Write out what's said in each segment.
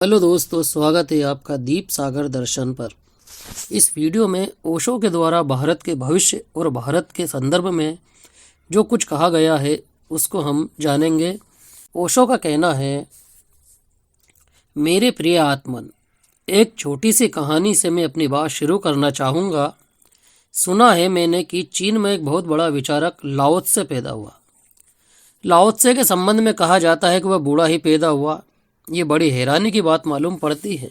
Hello दोस्तों, स्वागत है आपका दीप सागर दर्शन पर। इस वीडियो में ओशो के द्वारा भारत के भविष्य और भारत के संदर्भ में जो कुछ कहा गया है उसको हम जानेंगे। ओशो का कहना है, मेरे प्रिय आत्मन, एक छोटी सी कहानी से मैं अपनी बात शुरू करना चाहूँगा। सुना है मैंने कि चीन में एक बहुत बड़ा विचारक लाओ त्से पैदा हुआ। लाओ त्से के संबंध में कहा जाता है कि वह बूढ़ा ही पैदा हुआ। ये बड़ी हैरानी की बात मालूम पड़ती है।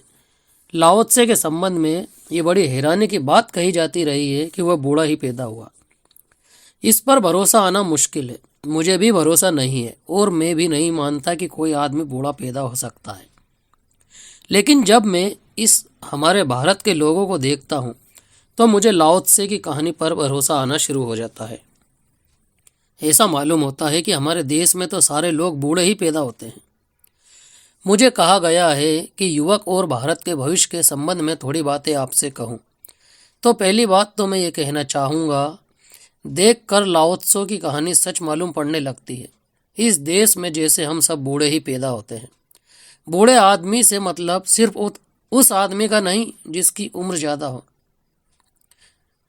लाओ त्से के संबंध में ये बड़ी हैरानी की बात कही जाती रही है कि वह बूढ़ा ही पैदा हुआ। इस पर भरोसा आना मुश्किल है। मुझे भी भरोसा नहीं है और मैं भी नहीं मानता कि कोई आदमी बूढ़ा पैदा हो सकता है। लेकिन जब मैं इस हमारे भारत के लोगों को देखता हूँ तो मुझे लाओ त्से की कहानी पर भरोसा आना शुरू हो जाता है। ऐसा मालूम होता है कि हमारे देश में तो सारे लोग बूढ़े ही पैदा होते हैं। मुझे कहा गया है कि युवक और भारत के भविष्य के संबंध में थोड़ी बातें आपसे कहूं। तो पहली बात तो मैं ये कहना चाहूँगा, देख कर लाओ त्से की कहानी सच मालूम पड़ने लगती है। इस देश में जैसे हम सब बूढ़े ही पैदा होते हैं। बूढ़े आदमी से मतलब सिर्फ उस आदमी का नहीं जिसकी उम्र ज़्यादा हो,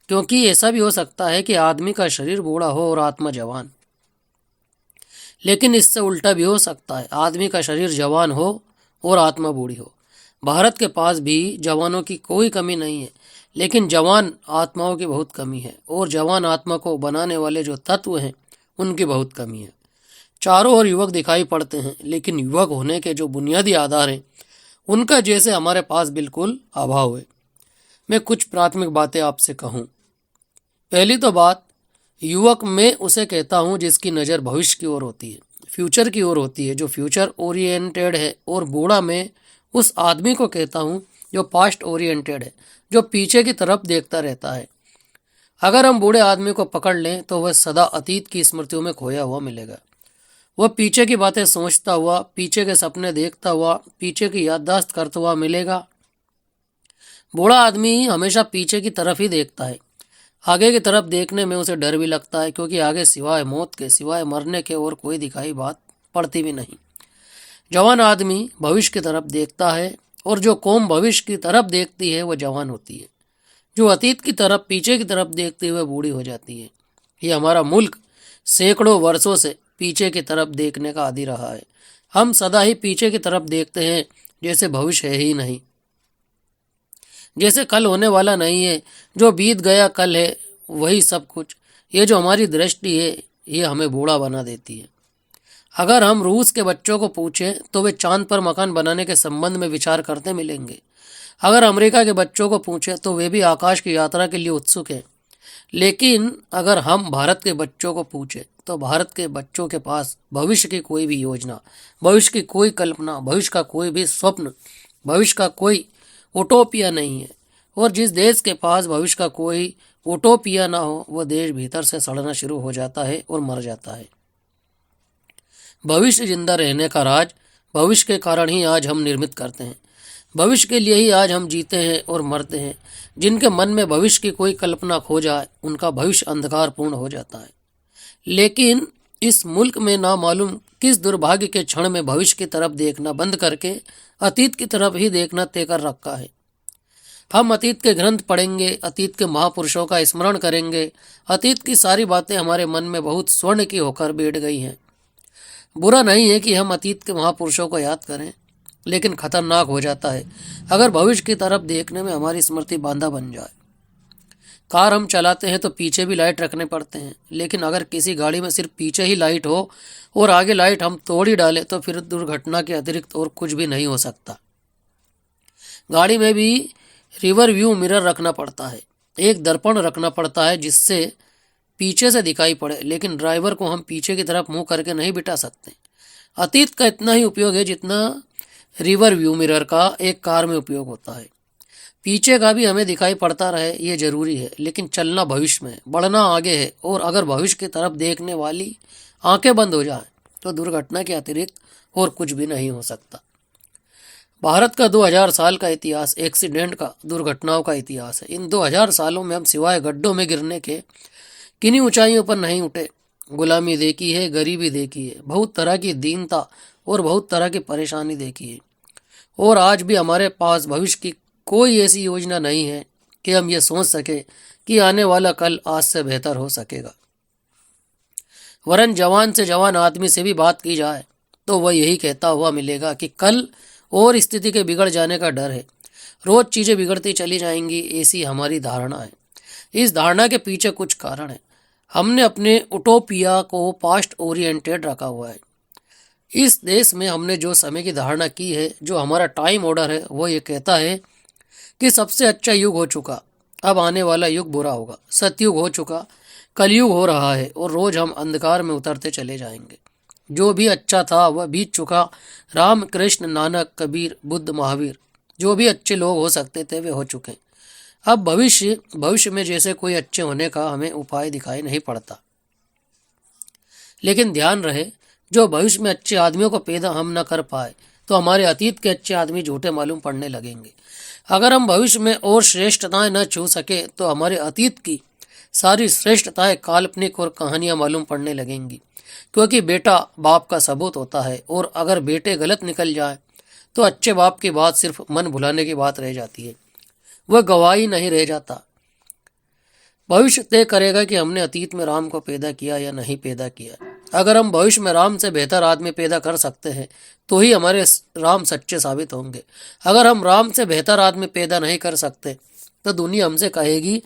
क्योंकि ऐसा भी हो सकता है कि आदमी का शरीर बूढ़ा हो और आत्मा जवान। लेकिन इससे उल्टा भी हो सकता है, आदमी का शरीर जवान हो और आत्मा बूढ़ी हो। भारत के पास भी जवानों की कोई कमी नहीं है, लेकिन जवान आत्माओं की बहुत कमी है और जवान आत्मा को बनाने वाले जो तत्व हैं उनकी बहुत कमी है। चारों ओर युवक दिखाई पड़ते हैं, लेकिन युवक होने के जो बुनियादी आधार हैं उनका जैसे हमारे पास बिल्कुल अभाव है। मैं कुछ प्राथमिक बातें आपसे कहूँ। पहली तो बात, युवक में उसे कहता हूँ जिसकी नज़र भविष्य की ओर होती है, फ्यूचर की ओर होती है, जो फ्यूचर ओरिएंटेड है। और बूढ़ा में उस आदमी को कहता हूँ जो पास्ट ओरिएंटेड है, जो पीछे की तरफ देखता रहता है। अगर हम बूढ़े आदमी को पकड़ लें तो वह सदा अतीत की स्मृतियों में खोया हुआ मिलेगा। वह पीछे की बातें सोचता हुआ, पीछे के सपने देखता हुआ, पीछे की याददाश्त करता हुआ मिलेगा। बूढ़ा आदमी हमेशा पीछे की तरफ ही देखता है। आगे की तरफ देखने में उसे डर भी लगता है, क्योंकि आगे सिवाय मौत के, सिवाय मरने के और कोई दिखाई बात पड़ती भी नहीं। जवान आदमी भविष्य की तरफ देखता है, और जो कौम भविष्य की तरफ देखती है वह जवान होती है। जो अतीत की तरफ, पीछे की तरफ देखती है वह बूढ़ी हो जाती है। ये हमारा मुल्क सैकड़ों वर्षों से पीछे की तरफ देखने का आदी रहा है। हम सदा ही पीछे की तरफ देखते हैं, जैसे भविष्य है ही नहीं, जैसे कल होने वाला नहीं है। जो बीत गया कल है वही सब कुछ। ये जो हमारी दृष्टि है ये हमें बूढ़ा बना देती है। अगर हम रूस के बच्चों को पूछें तो वे चांद पर मकान बनाने के संबंध में विचार करते मिलेंगे। अगर अमेरिका के बच्चों को पूछें तो वे भी आकाश की यात्रा के लिए उत्सुक हैं। लेकिन अगर हम भारत के बच्चों को पूछें तो भारत के बच्चों के पास भविष्य की कोई भी योजना, भविष्य की कोई कल्पना, भविष्य का कोई भी स्वप्न, भविष्य का कोई उटोपिया नहीं है। और जिस देश के पास भविष्य का कोई उटोपिया ना हो वह देश भीतर से सड़ना शुरू हो जाता है और मर जाता है। भविष्य जिंदा रहने का राज भविष्य के कारण ही आज हम निर्मित करते हैं। भविष्य के लिए ही आज हम जीते हैं और मरते हैं। जिनके मन में भविष्य की कोई कल्पना खो जाए उनका भविष्य अंधकारपूर्ण हो जाता है। लेकिन इस मुल्क में ना मालूम किस दुर्भाग्य के क्षण में भविष्य की तरफ देखना बंद करके अतीत की तरफ ही देखना तय कर रखा है। हम अतीत के ग्रंथ पढ़ेंगे, अतीत के महापुरुषों का स्मरण करेंगे। अतीत की सारी बातें हमारे मन में बहुत स्वर्ण की होकर बैठ गई हैं। बुरा नहीं है कि हम अतीत के महापुरुषों को याद करें, लेकिन खतरनाक हो जाता है अगर भविष्य की तरफ देखने में हमारी स्मृति बांधा बन जाए। कार हम चलाते हैं तो पीछे भी लाइट रखने पड़ते हैं, लेकिन अगर किसी गाड़ी में सिर्फ पीछे ही लाइट हो और आगे लाइट हम तोड़ ही डालें तो फिर दुर्घटना के अतिरिक्त और कुछ भी नहीं हो सकता। गाड़ी में भी रिवर व्यू मिरर रखना पड़ता है, एक दर्पण रखना पड़ता है जिससे पीछे से दिखाई पड़े, लेकिन ड्राइवर को हम पीछे की तरफ मुंह करके नहीं बिठा सकते। अतीत का इतना ही उपयोग है जितना रिवर व्यू मिरर का एक कार में उपयोग होता है। पीछे का भी हमें दिखाई पड़ता रहे ये जरूरी है, लेकिन चलना भविष्य में, बढ़ना आगे है। और अगर भविष्य की तरफ देखने वाली आंखें बंद हो जाए तो दुर्घटना के अतिरिक्त और कुछ भी नहीं हो सकता। भारत का 2000 साल का इतिहास एक्सीडेंट का, दुर्घटनाओं का इतिहास है। इन 2000 सालों में हम सिवाय गड्ढों में गिरने के किन्हीं ऊंचाइयों पर नहीं उठे। गुलामी देखी है, गरीबी देखी है, बहुत तरह की दीनता और बहुत तरह की परेशानी देखी है। और आज भी हमारे पास भविष्य की कोई ऐसी योजना नहीं है कि हम ये सोच सके कि आने वाला कल आज से बेहतर हो सकेगा। वरन जवान से जवान आदमी से भी बात की जाए तो वह यही कहता हुआ मिलेगा कि कल और स्थिति के बिगड़ जाने का डर है। रोज चीजें बिगड़ती चली जाएंगी, ऐसी हमारी धारणा है। इस धारणा के पीछे कुछ कारण है। हमने अपने उटोपिया को पास्ट ओरिएंटेड रखा हुआ है। इस देश में हमने जो समय की धारणा की है, जो हमारा टाइम ऑर्डर है, वो ये कहता है कि सबसे अच्छा युग हो चुका, अब आने वाला युग बुरा होगा। सतयुग हो चुका, कलयुग हो रहा है और रोज हम अंधकार में उतरते चले जाएंगे। जो भी अच्छा था वह बीत चुका। राम, कृष्ण, नानक, कबीर, बुद्ध, महावीर, जो भी अच्छे लोग हो सकते थे वे हो चुके। अब भविष्य में जैसे कोई अच्छे होने का हमें उपाय दिखाई नहीं पड़ता। लेकिन ध्यान रहे, जो भविष्य में अच्छे आदमियों को पैदा हम न कर पाए तो हमारे अतीत के अच्छे आदमी झूठे मालूम पड़ने लगेंगे। अगर हम भविष्य में और श्रेष्ठताएं न छू सके तो हमारे अतीत की सारी श्रेष्ठताएं काल्पनिक और कहानियां मालूम पड़ने लगेंगी। क्योंकि बेटा बाप का सबूत होता है और अगर बेटे गलत निकल जाए तो अच्छे बाप की बात सिर्फ मन भुलाने की बात रह जाती है, वह गवाही नहीं रह जाता। भविष्य तय करेगा कि हमने अतीत में राम को पैदा किया या नहीं पैदा किया। अगर हम भविष्य में राम से बेहतर आदमी पैदा कर सकते हैं तो ही हमारे राम सच्चे साबित होंगे। अगर हम राम से बेहतर आदमी पैदा नहीं कर सकते तो दुनिया हमसे कहेगी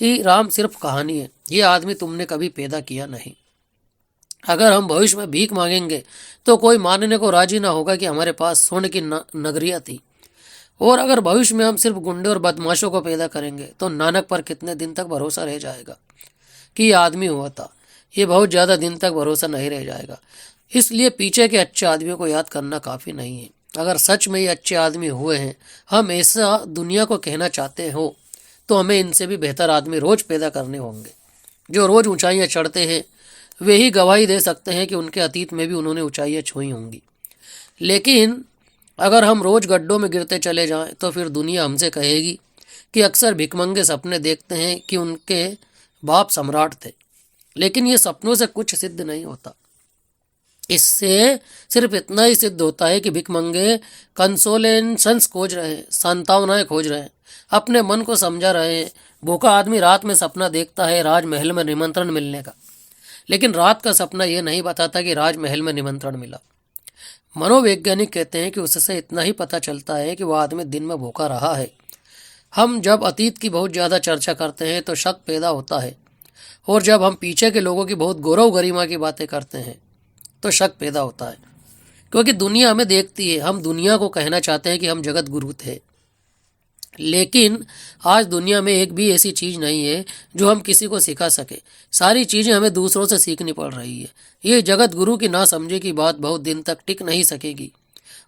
कि राम सिर्फ कहानी है, ये आदमी तुमने कभी पैदा किया नहीं। अगर हम भविष्य में भीख मांगेंगे तो कोई मानने को राजी ना होगा कि हमारे पास स्वर्ण की नगरियाँ थी। और अगर भविष्य में हम सिर्फ गुंडे और बदमाशों को पैदा करेंगे तो नानक पर कितने दिन तक भरोसा रह जाएगा कि ये आदमी हुआ था। ये बहुत ज़्यादा दिन तक भरोसा नहीं रह जाएगा। इसलिए पीछे के अच्छे आदमियों को याद करना काफ़ी नहीं है। अगर सच में ये अच्छे आदमी हुए हैं, हम ऐसा दुनिया को कहना चाहते हो, तो हमें इनसे भी बेहतर आदमी रोज पैदा करने होंगे। जो रोज ऊंचाइयां चढ़ते हैं वे ही गवाही दे सकते हैं कि उनके अतीत में भी उन्होंने ऊंचाइयां छुई होंगी। लेकिन अगर हम रोज गड्ढों में गिरते चले जाएं तो फिर दुनिया हमसे कहेगी कि अक्सर भिखमंगे सपने देखते हैं कि उनके बाप सम्राट थे, लेकिन ये सपनों से कुछ सिद्ध नहीं होता। इससे सिर्फ इतना ही सिद्ध होता है कि भिखमंगे कंसोलेशंस खोज रहे हैं, सांत्वनाएं खोज रहे हैं, अपने मन को समझा रहे हैं। भूखा आदमी रात में सपना देखता है राजमहल में निमंत्रण मिलने का, लेकिन रात का सपना यह नहीं बताता कि राजमहल में निमंत्रण मिला। मनोवैज्ञानिक कहते हैं कि उससे इतना ही पता चलता है कि वह आदमी दिन में भूखा रहा है। हम जब अतीत की बहुत ज़्यादा चर्चा करते हैं तो शक पैदा होता है, और जब हम पीछे के लोगों की बहुत गौरव गरिमा की बातें करते हैं तो शक पैदा होता है। क्योंकि दुनिया हमें देखती है, हम दुनिया को कहना चाहते हैं कि हम जगत गुरु थे, लेकिन आज दुनिया में एक भी ऐसी चीज़ नहीं है जो हम किसी को सिखा सके। सारी चीज़ें हमें दूसरों से सीखनी पड़ रही है। ये जगत गुरु की ना समझे की बात बहुत दिन तक टिक नहीं सकेगी,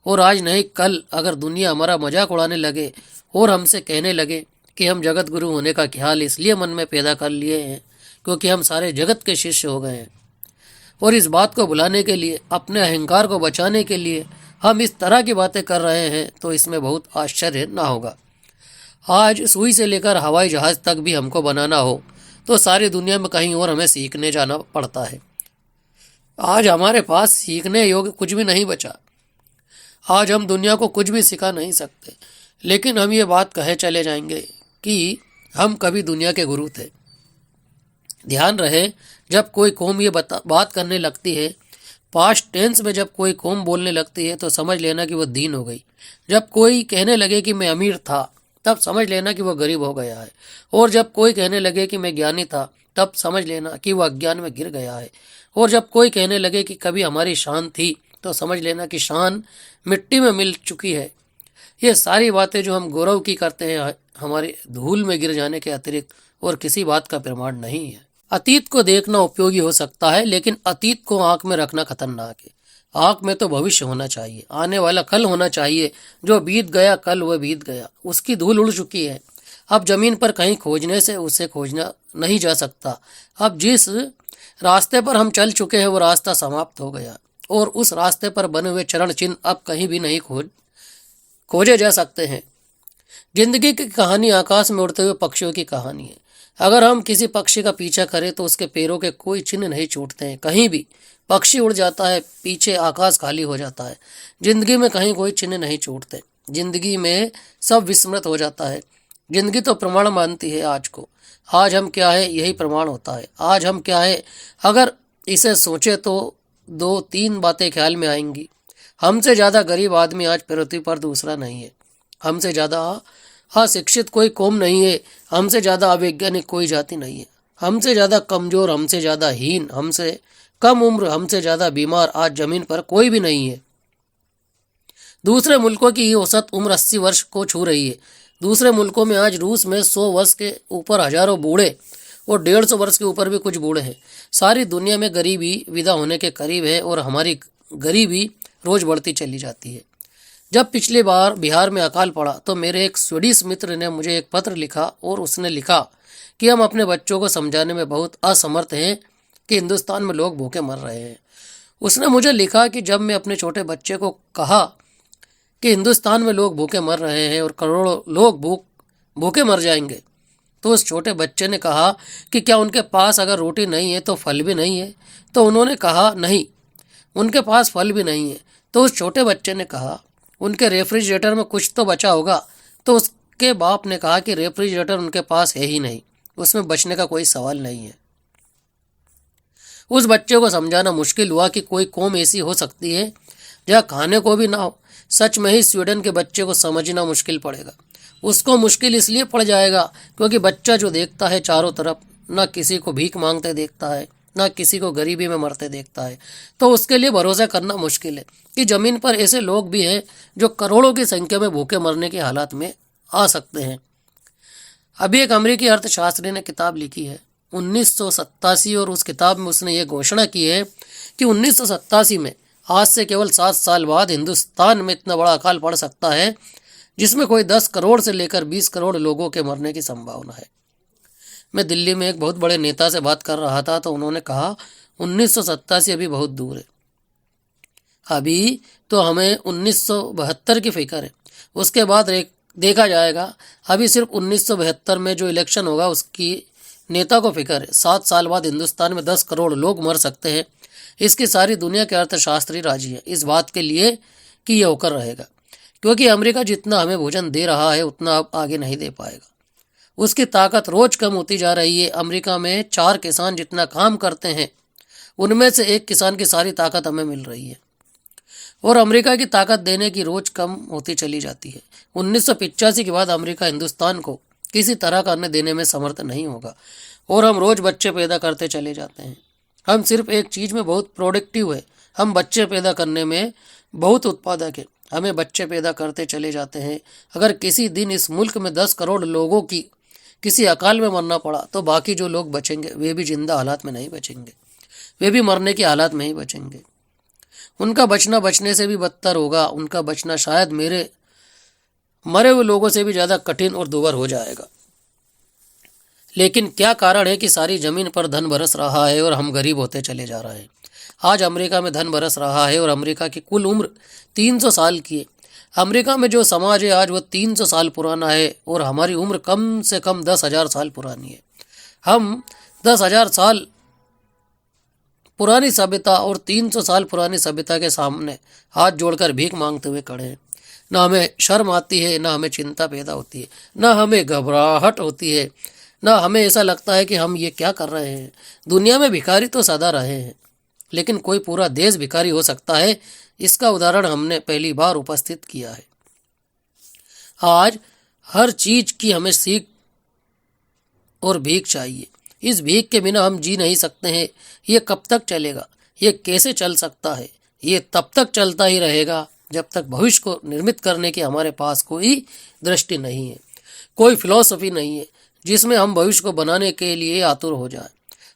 और आज नहीं कल अगर दुनिया हमारा मजाक उड़ाने लगे और हमसे कहने लगे कि हम जगत गुरु होने का ख्याल इसलिए मन में पैदा कर लिए हैं क्योंकि हम सारे जगत के शिष्य हो गए हैं, और इस बात को भुलाने के लिए, अपने अहंकार को बचाने के लिए हम इस तरह की बातें कर रहे हैं, तो इसमें बहुत आश्चर्य ना होगा। आज सुई से लेकर हवाई जहाज़ तक भी हमको बनाना हो तो सारी दुनिया में कहीं और हमें सीखने जाना पड़ता है। आज हमारे पास सीखने योग्य कुछ भी नहीं बचा। आज हम दुनिया को कुछ भी सिखा नहीं सकते, लेकिन हम ये बात कहे चले जाएंगे कि हम कभी दुनिया के गुरु थे। ध्यान रहे, जब कोई कौम ये बात करने लगती है, पास्ट टेंस में जब कोई कौम बोलने लगती है तो समझ लेना कि वह दीन हो गई। जब कोई कहने लगे कि मैं अमीर था तब समझ लेना कि वह गरीब हो गया है, और जब कोई कहने लगे कि मैं ज्ञानी था तब समझ लेना कि वह अज्ञान में गिर गया है, और जब कोई कहने लगे कि कभी हमारी शान थी तो समझ लेना कि शान मिट्टी में मिल चुकी है। ये सारी बातें जो हम गौरव की करते हैं हमारे धूल में गिर जाने के अतिरिक्त और किसी बात का प्रमाण नहीं है। अतीत को देखना उपयोगी हो सकता है, लेकिन अतीत को आंख में रखना खतरनाक है। आंख में तो भविष्य होना चाहिए, आने वाला कल होना चाहिए। जो बीत गया कल वह बीत गया, उसकी धूल उड़ चुकी है। अब जमीन पर कहीं खोजने से उसे खोजना नहीं जा सकता। अब जिस रास्ते पर हम चल चुके हैं वो रास्ता समाप्त हो गया, और उस रास्ते पर बने हुए चरण चिन्ह अब कहीं भी नहीं खोजे जा सकते हैं। जिंदगी की कहानी आकाश में उड़ते हुए पक्षियों की कहानी है। अगर हम किसी पक्षी का पीछा करें तो उसके पैरों के कोई चिन्ह नहीं छूटते हैं। कहीं भी पक्षी उड़ जाता है, पीछे आकाश खाली हो जाता है। जिंदगी में कहीं कोई चिन्ह नहीं छूटते। जिंदगी में सब विस्मृत हो जाता है। जिंदगी तो प्रमाण मानती है आज को। आज हम क्या है यही प्रमाण होता है। आज हम क्या है, अगर इसे सोचे तो दो तीन बातें ख्याल में आएंगी। हमसे ज़्यादा गरीब आदमी आज पृथ्वी पर दूसरा नहीं है। हमसे ज़्यादा अशिक्षित कोई कौम नहीं है। हमसे ज़्यादा अवैज्ञानिक कोई जाति नहीं है। हमसे ज़्यादा कमज़ोर, हमसे ज़्यादा हीन, हमसे कम उम्र, हमसे ज़्यादा बीमार आज ज़मीन पर कोई भी नहीं है। दूसरे मुल्कों की औसत उम्र 80 वर्ष को छू रही है। दूसरे मुल्कों में आज रूस में 100 वर्ष के ऊपर हजारों बूढ़े और 150 वर्ष के ऊपर भी कुछ बूढ़े हैं। सारी दुनिया में गरीबी विदा होने के करीब है और हमारी गरीबी रोज बढ़ती चली जाती है। जब पिछली बार बिहार में अकाल पड़ा तो मेरे एक स्वीडिश मित्र ने मुझे एक पत्र लिखा और उसने लिखा कि हम अपने बच्चों को समझाने में बहुत असमर्थ हैं कि हिंदुस्तान में लोग भूखे मर रहे हैं। उसने मुझे लिखा कि जब मैं अपने छोटे बच्चे को कहा कि हिंदुस्तान में लोग भूखे मर रहे हैं और करोड़ों लोग भूखे मर जाएंगे, तो उस छोटे बच्चे ने कहा कि क्या उनके पास अगर रोटी नहीं है तो फल भी नहीं है? तो उन्होंने कहा नहीं, उनके पास फल भी नहीं है। तो उस छोटे बच्चे ने कहा उनके रेफ्रिजरेटर में कुछ तो बचा होगा। तो उसके बाप ने कहा कि रेफ्रिजरेटर उनके पास है ही नहीं, उसमें बचने का कोई सवाल नहीं है। उस बच्चे को समझाना मुश्किल हुआ कि कोई कौम ऐसी हो सकती है जहाँ खाने को भी ना हो। सच में ही स्वीडन के बच्चे को समझना मुश्किल पड़ेगा। उसको मुश्किल इसलिए पड़ जाएगा क्योंकि बच्चा जो देखता है चारों तरफ, ना किसी को भीख मांगते देखता है, ना किसी को गरीबी में मरते देखता है, तो उसके लिए भरोसा करना मुश्किल है कि ज़मीन पर ऐसे लोग भी हैं जो करोड़ों की संख्या में भूखे मरने के हालात में आ सकते हैं। अभी एक अमेरिकी अर्थशास्त्री ने किताब लिखी है 1987 और उस किताब में उसने ये घोषणा की है कि 1987 में आज से केवल 7 साल बाद हिंदुस्तान में इतना बड़ा अकाल पड़ सकता है जिसमें कोई 10 करोड़ से लेकर 20 करोड़ लोगों के मरने की संभावना है। मैं दिल्ली में एक बहुत बड़े नेता से बात कर रहा था तो उन्होंने कहा 1987 अभी बहुत दूर है, अभी तो हमें 1972 की फिक्र है, उसके बाद देखा जाएगा। अभी सिर्फ 1972 में जो इलेक्शन होगा उसकी नेता को फिक्र है। 7 साल बाद हिंदुस्तान में 10 करोड़ लोग मर सकते हैं। इसकी सारी दुनिया के अर्थशास्त्री राजी है इस बात के लिए कि यह होकर रहेगा, क्योंकि अमेरिका जितना हमें भोजन दे रहा है उतना अब आगे नहीं दे पाएगा। उसकी ताकत रोज कम होती जा रही है। अमेरिका में 4 किसान जितना काम करते हैं उनमें से एक किसान की सारी ताकत हमें मिल रही है और अमेरिका की ताकत देने की रोज कम होती चली जाती है। 1985 के बाद अमेरिका हिंदुस्तान को किसी तरह का अन्न देने में समर्थ नहीं होगा और हम रोज बच्चे पैदा करते चले जाते हैं। हम सिर्फ एक चीज़ में बहुत प्रोडक्टिव है, हम बच्चे पैदा करने में बहुत उत्पादक है। हमें बच्चे पैदा करते चले जाते हैं। अगर किसी दिन इस मुल्क में 10 करोड़ लोगों की किसी अकाल में मरना पड़ा तो बाकी जो लोग बचेंगे वे भी जिंदा हालात में नहीं बचेंगे, वे भी मरने की हालात में ही बचेंगे। उनका बचना बचने से भी बदतर होगा। उनका बचना शायद मेरे मरे हुए लोगों से भी ज़्यादा कठिन और दुभर हो जाएगा। लेकिन क्या कारण है कि सारी ज़मीन पर धन बरस रहा है और हम गरीब होते चले जा रहे हैं? आज अमेरिका में धन बरस रहा है और अमेरिका की कुल उम्र 300 साल की है। अमेरिका में जो समाज है आज वो 300 साल पुराना है और हमारी उम्र कम से कम 10,000 साल पुरानी है। हम 10,000 साल पुरानी सभ्यता और 300 साल पुरानी सभ्यता के सामने हाथ जोड़कर भीख मांगते हुए खड़े हैं। ना हमें शर्म आती है, ना हमें चिंता पैदा होती है, ना हमें घबराहट होती है, ना हमें ऐसा लगता है कि हम ये क्या कर रहे हैं। दुनिया में भिखारी तो सदा रहे हैं, लेकिन कोई पूरा देश भिखारी हो सकता है, इसका उदाहरण हमने पहली बार उपस्थित किया है। आज हर चीज की हमें सीख और भीख चाहिए। इस भीख के बिना हम जी नहीं सकते हैं। ये कब तक चलेगा? ये कैसे चल सकता है? ये तब तक चलता ही रहेगा जब तक भविष्य को निर्मित करने की हमारे पास कोई दृष्टि नहीं है, कोई फिलॉसफी नहीं है जिसमें हम भविष्य को बनाने के लिए आतुर हो जाए।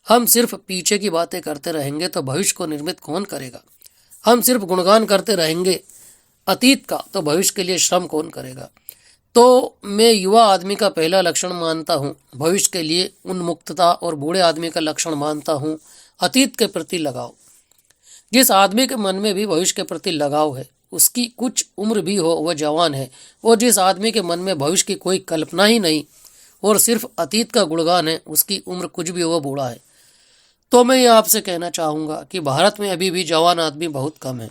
हम सिर्फ पीछे की बातें करते रहेंगे तो भविष्य को निर्मित कौन करेगा? हम सिर्फ गुणगान करते रहेंगे अतीत का तो भविष्य के लिए श्रम कौन करेगा? तो मैं युवा आदमी का पहला लक्षण मानता हूँ भविष्य के लिए उन्मुक्तता और बूढ़े आदमी का लक्षण मानता हूँ अतीत के प्रति लगाव। जिस आदमी के मन में भी भविष्य के प्रति लगाव है, उसकी कुछ उम्र भी हो, वह जवान है। और जिस आदमी के मन में भविष्य की कोई कल्पना ही नहीं और सिर्फ अतीत का गुणगान है, उसकी उम्र कुछ भी हो, वह बूढ़ा है। तो मैं ये आपसे कहना चाहूँगा कि भारत में अभी भी जवान आदमी बहुत कम है।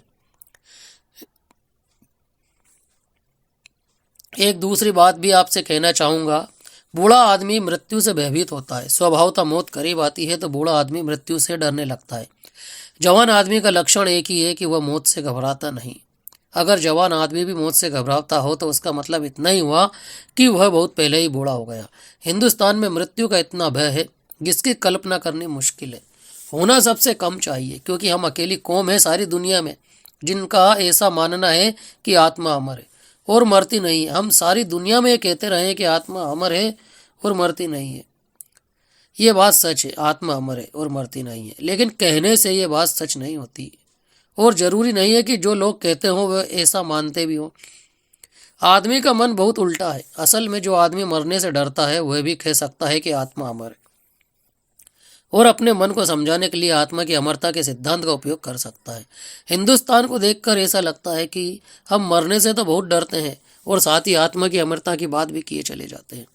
एक दूसरी बात भी आपसे कहना चाहूँगा। बूढ़ा आदमी मृत्यु से भयभीत होता है। स्वभावतः मौत करीब आती है तो बूढ़ा आदमी मृत्यु से डरने लगता है। जवान आदमी का लक्षण एक ही है कि वह मौत से घबराता नहीं। अगर जवान आदमी भी मौत से घबराता हो तो उसका मतलब इतना ही हुआ कि वह बहुत पहले ही बूढ़ा हो गया। हिंदुस्तान में मृत्यु का इतना भय है जिसकी कल्पना करनी मुश्किल है। होना सबसे कम चाहिए, क्योंकि हम अकेली कौम है सारी दुनिया में जिनका ऐसा मानना है कि आत्मा अमर है और मरती नहीं है। हम सारी दुनिया में ये कहते रहे कि आत्मा अमर है और मरती नहीं है। ये बात सच है, आत्मा अमर है और मरती नहीं है, लेकिन कहने से ये बात सच नहीं होती और जरूरी नहीं है कि जो लोग कहते हो वह ऐसा मानते भी हो। आदमी का मन बहुत उल्टा है। असल में जो आदमी मरने से डरता है वह भी कह सकता है कि आत्मा अमर है और अपने मन को समझाने के लिए आत्मा की अमरता के सिद्धांत का उपयोग कर सकता है। हिंदुस्तान को देखकर ऐसा लगता है कि हम मरने से तो बहुत डरते हैं और साथ ही आत्मा की अमरता की बात भी किए चले जाते हैं।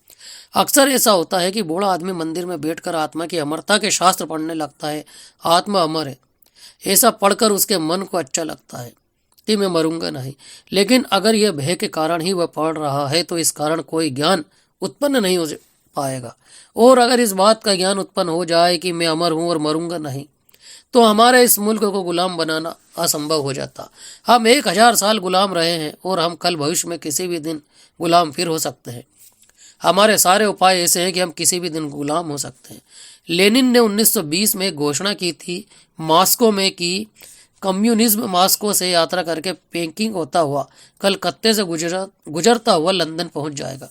अक्सर ऐसा होता है कि बूढ़ा आदमी मंदिर में बैठकर आत्मा की अमरता के शास्त्र पढ़ने लगता है। आत्मा अमर है, ऐसा पढ़कर उसके मन को अच्छा लगता है कि मैं मरूंगा नहीं। लेकिन अगर यह भय के कारण ही वह पढ़ रहा है तो इस कारण कोई ज्ञान उत्पन्न नहीं हो पाएगा। और अगर इस बात का ज्ञान उत्पन्न हो जाए कि मैं अमर हूं और मरूंगा नहीं, तो हमारे इस मुल्क को गुलाम बनाना असंभव हो जाता। हम 1000 साल गुलाम रहे हैं और हम कल भविष्य में किसी भी दिन गुलाम फिर हो सकते हैं। हमारे सारे उपाय ऐसे हैं कि हम किसी भी दिन गुलाम हो सकते हैं। लेनिन ने 1920 में घोषणा की थी मॉस्को में कि कम्युनिज्म मॉस्को से यात्रा करके पेकिंग होता हुआ कलकत्ते से गुजरता हुआ लंदन पहुंच जाएगा।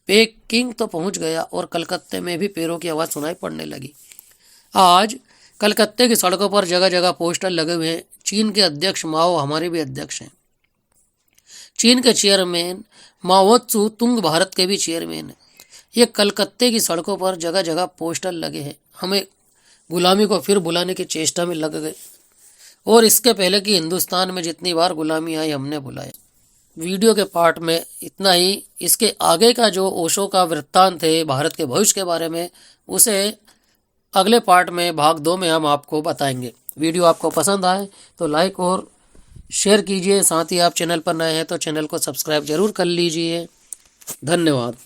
पेकिंग तो पहुंच गया और कलकत्ते में भी पैरों की आवाज़ सुनाई पड़ने लगी। आज कलकत्ते की सड़कों पर जगह जगह पोस्टर लगे हुए हैं। चीन के अध्यक्ष माओ हमारे भी अध्यक्ष हैं। चीन के चेयरमैन माओ त्सु तुंग भारत के भी चेयरमैन हैं। ये कलकत्ते की सड़कों पर जगह जगह पोस्टर लगे हैं। हमें गुलामी को फिर बुलाने की चेष्टा में लग गए और इसके पहले कि हिंदुस्तान में जितनी बार गुलामी आई हमने बुलाया। वीडियो के पार्ट में इतना ही। इसके आगे का जो ओशो का वृत्तांत है भारत के भविष्य के बारे में, उसे अगले पार्ट में भाग 2 में हम आपको बताएंगे। वीडियो आपको पसंद आए तो लाइक और शेयर कीजिए। साथ ही आप चैनल पर नए हैं तो चैनल को सब्सक्राइब जरूर कर लीजिए। धन्यवाद।